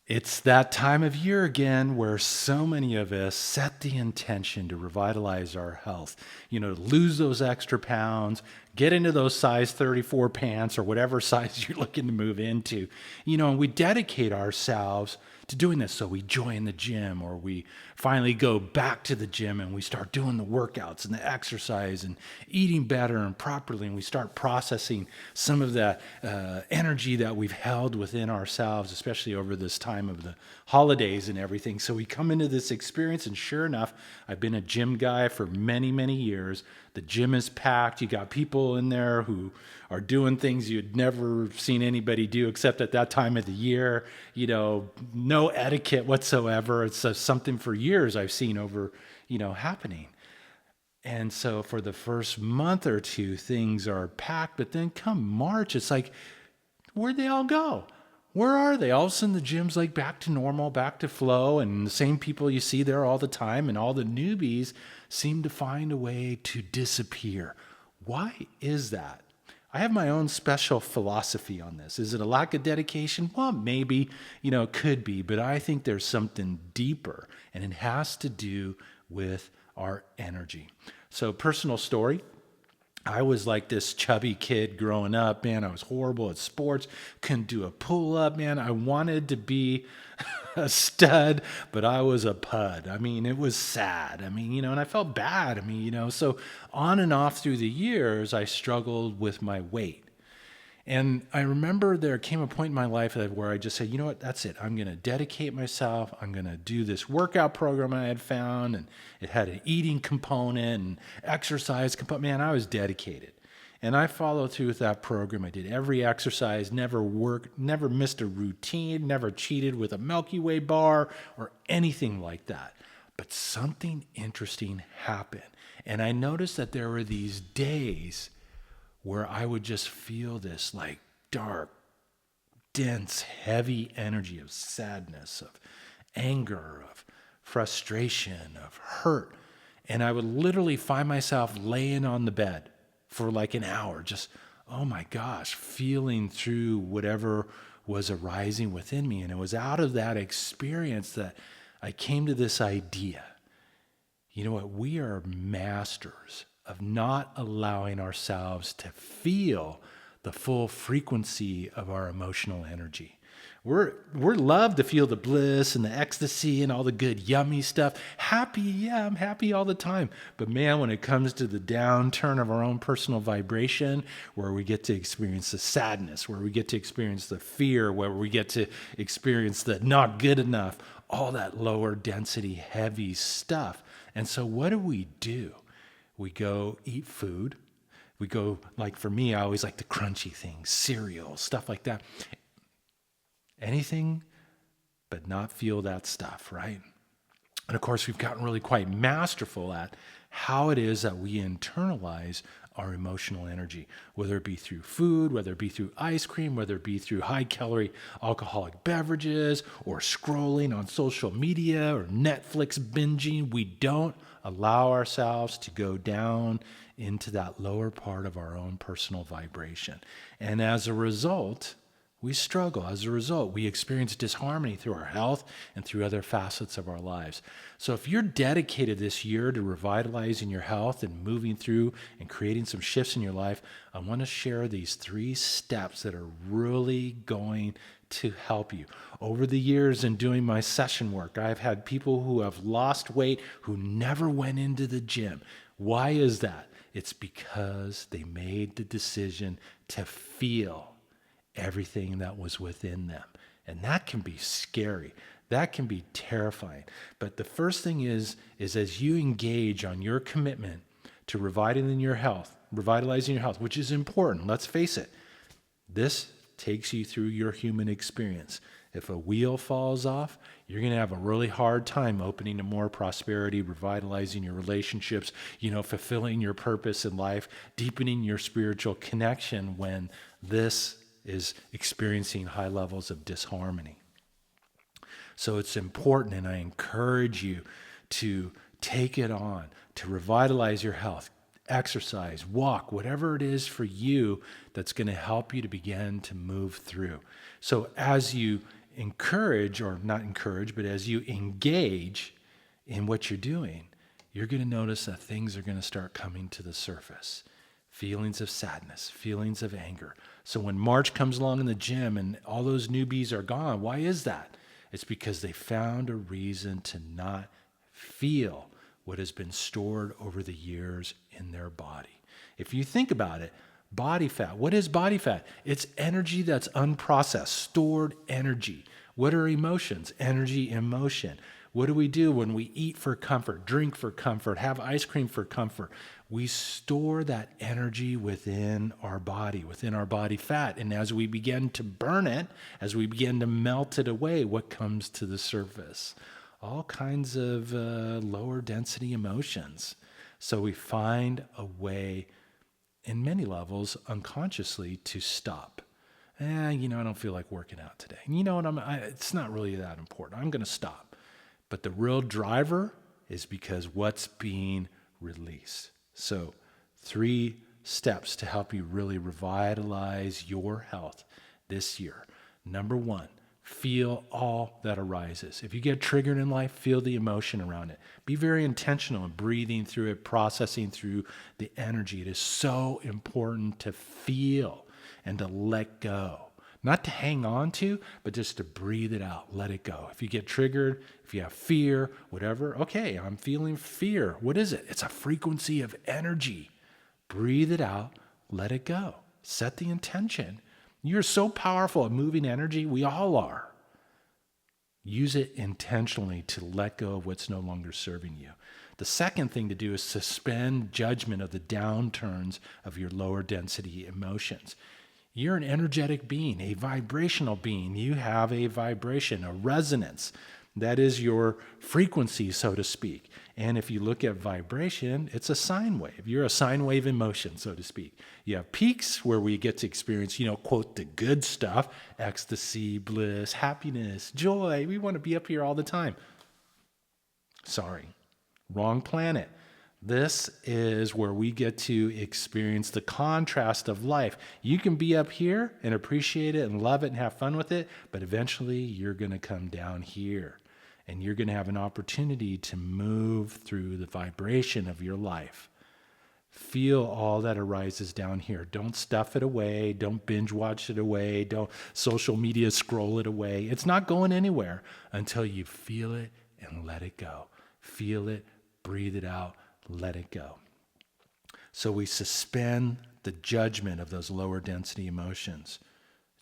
It's that time of year again where so many of us set the intention to revitalize our health, to lose those extra pounds, get into those size 34 pants or whatever size you're looking to move into, and we dedicate ourselves to doing this. So we join the gym, or we finally go back to the gym and we start doing the workouts and the exercise and eating better and properly. And we start processing some of that energy that we've held within ourselves, especially over this time of the holidays and everything. So we come into this experience, and sure enough, I've been a gym guy for many, many years. The gym is packed. You got people in there who are doing things you'd never seen anybody do except at that time of the year. No etiquette whatsoever. It's something for years I've seen over, happening. And so for the first month or two, things are packed. But then come March, it's like, where'd they all go? Where are they? All of a sudden, the gym's like back to normal, back to flow, and the same people you see there all the time, and all the newbies seem to find a way to disappear. Why is that? I have my own special philosophy on this. Is it a lack of dedication? Well, maybe, it could be, but I think there's something deeper, and it has to do with our energy. So, personal story. I was like this chubby kid growing up, man. I was horrible at sports, couldn't do a pull-up, man. I wanted to be a stud, but I was a pud. I mean, it was sad. I mean, and I felt bad. I mean, so on and off through the years, I struggled with my weight. And I remember there came a point in my life where I just said, you know what, that's it. I'm going to dedicate myself. I'm going to do this workout program I had found, and it had an eating component and exercise component. Man, I was dedicated. And I followed through with that program. I did every exercise, never missed a routine, never cheated with a Milky Way bar or anything like that. But something interesting happened. And I noticed that there were these days where I would just feel this like dark, dense, heavy energy of sadness, of anger, of frustration, of hurt. And I would literally find myself laying on the bed for like an hour, just, oh my gosh, feeling through whatever was arising within me. And it was out of that experience that I came to this idea. You know what? We are masters of not allowing ourselves to feel the full frequency of our emotional energy. We're loved to feel the bliss and the ecstasy and all the good yummy stuff. Happy, yeah, I'm happy all the time. But man, when it comes to the downturn of our own personal vibration, where we get to experience the sadness, where we get to experience the fear, where we get to experience the not good enough, all that lower density, heavy stuff. And so what do? We go eat food. We go, like for me, I always like the crunchy things, cereal, stuff like that. Anything but not feel that stuff, right? And of course, we've gotten really quite masterful at how it is that we internalize our emotional energy, whether it be through food, whether it be through ice cream, whether it be through high-calorie alcoholic beverages, or scrolling on social media, or Netflix binging. We don't allow ourselves to go down into that lower part of our own personal vibration. And as a result, we struggle. As a result, we experience disharmony through our health and through other facets of our lives. So if you're dedicated this year to revitalizing your health and moving through and creating some shifts in your life, I want to share these 3 steps that are really going to help you. Over the years in doing my session work, I've had people who have lost weight who never went into the gym. Why is that? It's because they made the decision to feel everything that was within them. And that can be scary. That can be terrifying. But the first thing is as you engage on your commitment to revitalizing your health, which is important, let's face it, this takes you through your human experience. If a wheel falls off, you're going to have a really hard time opening to more prosperity, revitalizing your relationships, fulfilling your purpose in life, deepening your spiritual connection when this is experiencing high levels of disharmony. So it's important, and I encourage you to take it on, to revitalize your health, exercise, walk, whatever it is for you that's going to help you to begin to move through. So as you encourage, or not encourage, but as you engage in what you're doing, you're going to notice that things are going to start coming to the surface. Feelings of sadness, feelings of anger. So when March comes along in the gym and all those newbies are gone, why is that? It's because they found a reason to not feel what has been stored over the years in their body. If you think about it, body fat, what is body fat? It's energy that's unprocessed, stored energy. What are emotions? Energy, emotion. What do we do when we eat for comfort, drink for comfort, have ice cream for comfort? We store that energy within our body fat. And as we begin to burn it, as we begin to melt it away, what comes to the surface? All kinds of lower density emotions. So we find a way, in many levels, unconsciously, to stop. I don't feel like working out today. And you know what? It's not really that important. I'm going to stop. But the real driver is because what's being released. So 3 steps to help you really revitalize your health this year. Number 1, feel all that arises. If you get triggered in life, feel the emotion around it. Be very intentional in breathing through it, processing through the energy. It is so important to feel and to let go. Not to hang on to, but just to breathe it out, let it go. If you get triggered, if you have fear, whatever, okay, I'm feeling fear. What is it? It's a frequency of energy. Breathe it out, let it go. Set the intention. You're so powerful at moving energy. We all are. Use it intentionally to let go of what's no longer serving you. The second thing to do is suspend judgment of the downturns of your lower density emotions. You're an energetic being, a vibrational being. You have a vibration, a resonance. That is your frequency, so to speak. And if you look at vibration, it's a sine wave. You're a sine wave in motion, so to speak. You have peaks where we get to experience, quote, the good stuff, ecstasy, bliss, happiness, joy. We want to be up here all the time. Sorry, wrong planet. This is where we get to experience the contrast of life. You can be up here and appreciate it and love it and have fun with it, but eventually you're going to come down here and you're going to have an opportunity to move through the vibration of your life. Feel all that arises down here. Don't stuff it away. Don't binge watch it away. Don't social media scroll it away. It's not going anywhere until you feel it and let it go. Feel it, breathe it out. Let it go. So we suspend the judgment of those lower density emotions.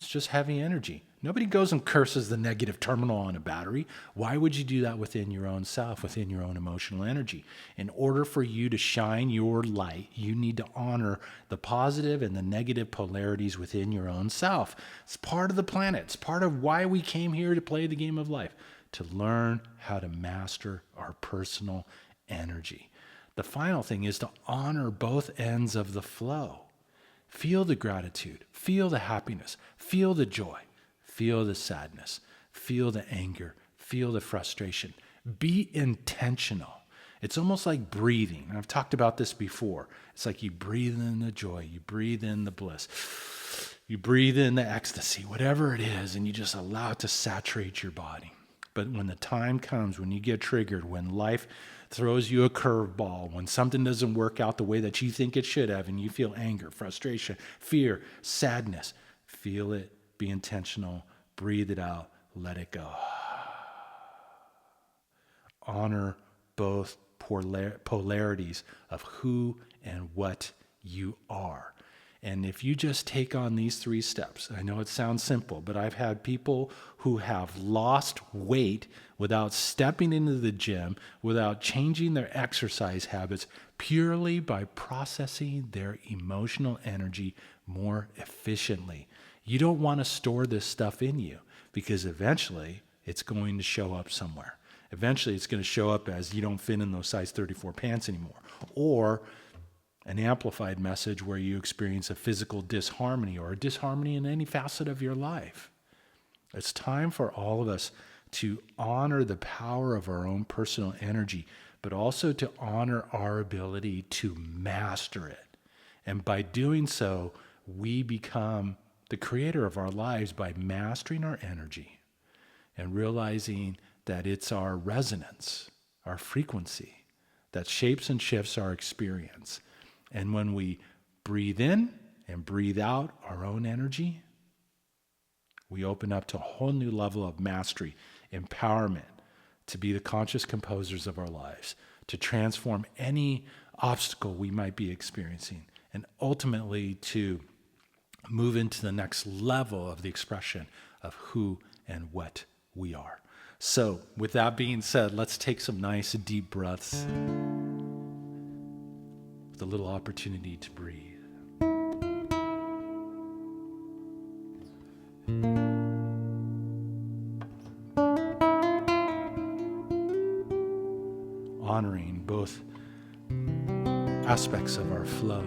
It's just heavy energy. Nobody goes and curses the negative terminal on a battery. Why would you do that within your own self, within your own emotional energy? In order for you to shine your light, you need to honor the positive and the negative polarities within your own self. It's part of the planet. It's part of why we came here to play the game of life, to learn how to master our personal energy. The final thing is to honor both ends of the flow. Feel the gratitude, feel the happiness, feel the joy, feel the sadness, feel the anger, feel the frustration. Be intentional. It's almost like breathing. I've talked about this before. It's like you breathe in the joy, you breathe in the bliss, you breathe in the ecstasy, whatever it is, and you just allow it to saturate your body. But when the time comes, when you get triggered, when life throws you a curveball, when something doesn't work out the way that you think it should have, and you feel anger, frustration, fear, sadness, feel it, be intentional, breathe it out, let it go. Honor both polarities of who and what you are. And if you just take on these 3 steps, I know it sounds simple, but I've had people who have lost weight without stepping into the gym, without changing their exercise habits, purely by processing their emotional energy more efficiently. You don't want to store this stuff in you because eventually it's going to show up somewhere. Eventually it's going to show up as you don't fit in those size 34 pants anymore, or an amplified message where you experience a physical disharmony or a disharmony in any facet of your life. It's time for all of us to honor the power of our own personal energy, but also to honor our ability to master it. And by doing so, we become the creator of our lives by mastering our energy, and realizing that it's our resonance, our frequency, that shapes and shifts our experience. And when we breathe in and breathe out our own energy, we open up to a whole new level of mastery, empowerment, to be the conscious composers of our lives, to transform any obstacle we might be experiencing, and ultimately to move into the next level of the expression of who and what we are. So, with that being said, let's take some nice deep breaths with a little opportunity to breathe. Honoring both aspects of our flow.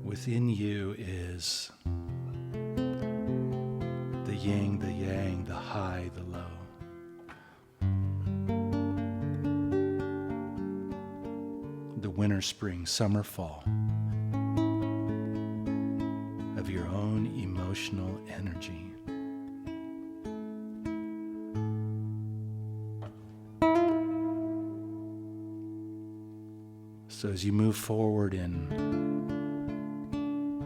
Within you is the yin, the yang, the high, the low. The winter, spring, summer, fall of your own emotional energy. So as you move forward in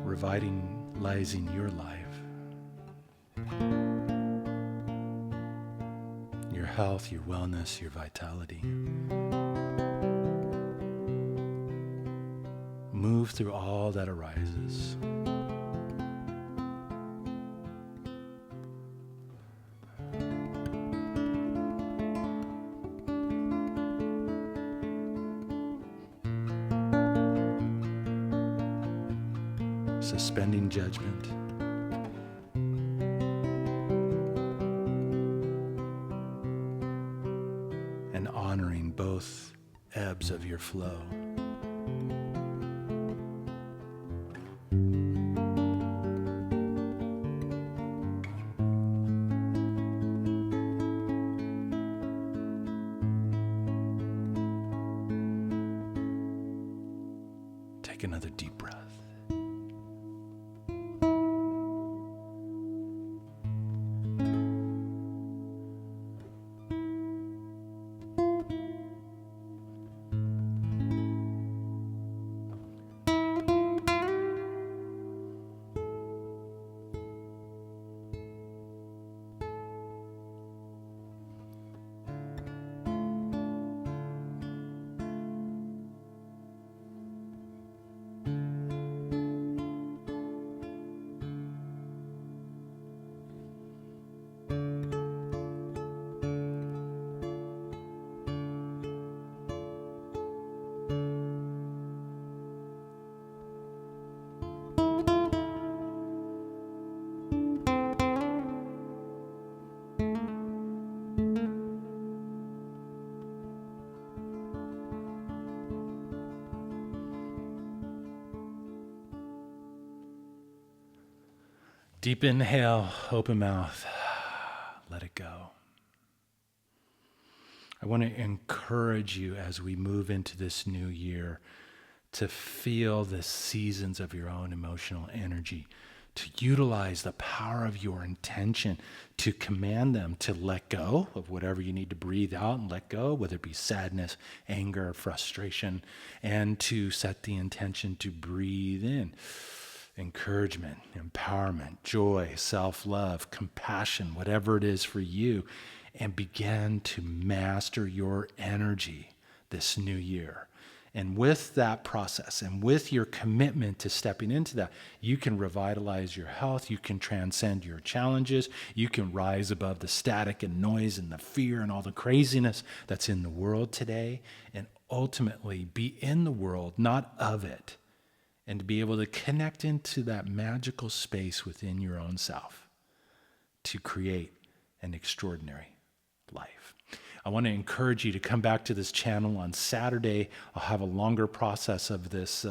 revitalizing your life, your health, your wellness, your vitality, move through all that arises. Suspending judgment. And honoring both ebbs of your flow. Take another deep breath. Deep inhale, open mouth, let it go. I want to encourage you as we move into this new year to feel the seasons of your own emotional energy, to utilize the power of your intention, to command them to let go of whatever you need to breathe out and let go, whether it be sadness, anger, frustration, and to set the intention to breathe in encouragement, empowerment, joy, self-love, compassion, whatever it is for you, and begin to master your energy this new year. And with that process and with your commitment to stepping into that, you can revitalize your health, you can transcend your challenges, you can rise above the static and noise and the fear and all the craziness that's in the world today, and ultimately be in the world, not of it. And to be able to connect into that magical space within your own self to create an extraordinary life. I want to encourage you to come back to this channel on Saturday. I'll have a longer process of this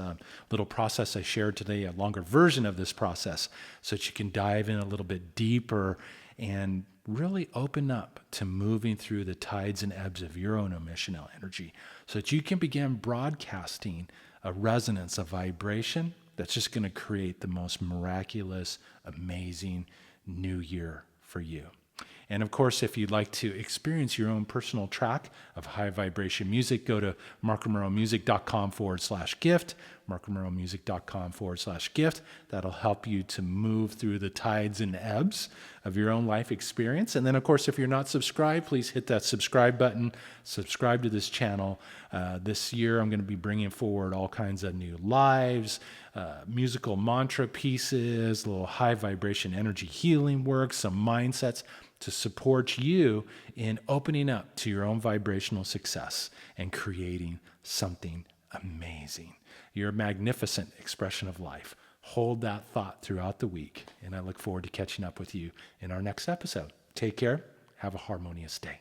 little process I shared today, a longer version of this process, so that you can dive in a little bit deeper and really open up to moving through the tides and ebbs of your own emotional energy, so that you can begin broadcasting a resonance, a vibration that's just going to create the most miraculous, amazing new year for you. And of course, if you'd like to experience your own personal track of high vibration music, go to markromeromusic.com/gift, markromeromusic.com/gift. That'll help you to move through the tides and ebbs of your own life experience. And then, of course, if you're not subscribed, please hit that subscribe button, subscribe to this channel. This year, I'm going to be bringing forward all kinds of new lives, musical mantra pieces, little high vibration energy healing work, some mindsets to support you in opening up to your own vibrational success and creating something amazing. You're a magnificent expression of life. Hold that thought throughout the week, and I look forward to catching up with you in our next episode. Take care. Have a harmonious day.